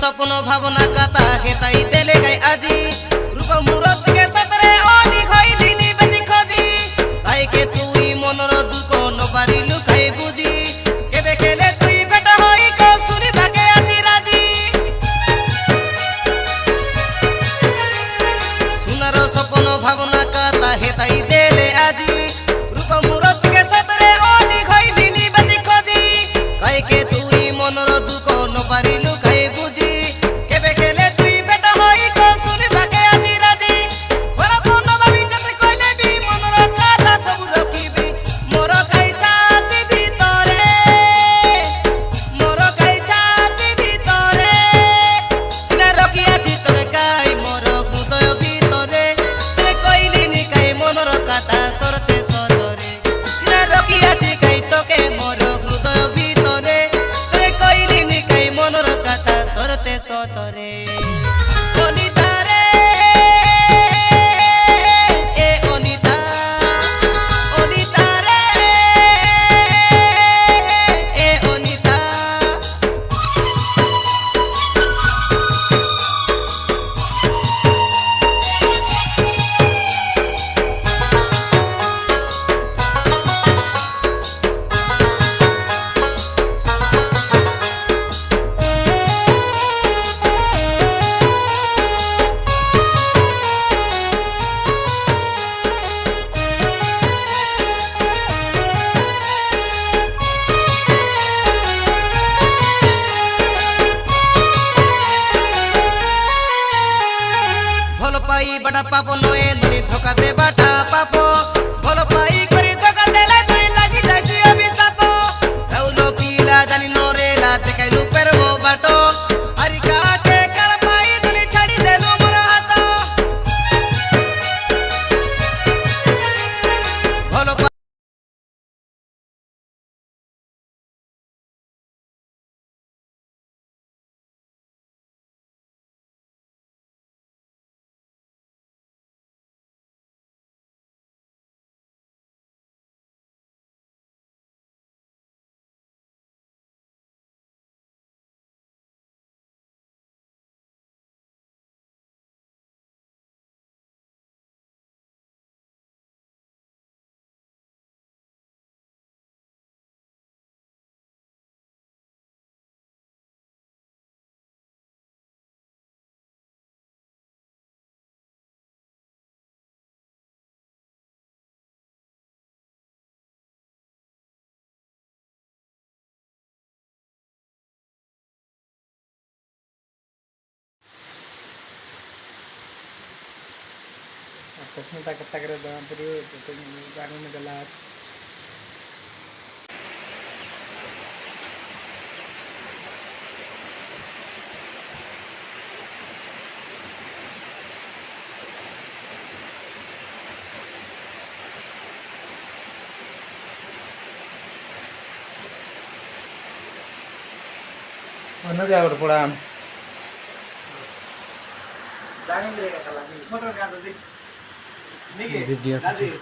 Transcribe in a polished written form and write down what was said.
স্বপ্ন ভাবনা কথা হেতাই দেলে গাই আজি রূপ মূরত কে সতরে অনি হইলিনি বেশি খজি কাইকে তুই মনর দুঃখ নপারি লুকাই বুঝি কেবে খেলে তুই বেটা হই কো শুনি থাকে আজি রাজি সোনার স্বপ্ন ভাবনা কথা হেতাই দেলে আজি রূপ মূরত কে সতরে অনি হইলিনি বেশি খজি কাইকে তুই মনর দুঃখ নপারি লুকাই বুঝি ଭଲ ପାଇ ବାଟା ପାପ ନଏ ଧରି ଧୋକା ଦେ ବାଟା ପାପ ଭଲ ପାଇ କରି ଧୋକା ଦେଲେ ତୁଇ ଲାଗି ଯାଇସି ଅଭିଶାପ ରାଉଲ ପିଲା ଜାନି ନରେଲା ଦେଖାଇଲୁ ପେର ମୋ ବାଟ Tasnya takar-takar dalam periode itu kami adalah mana dia berpulang? Video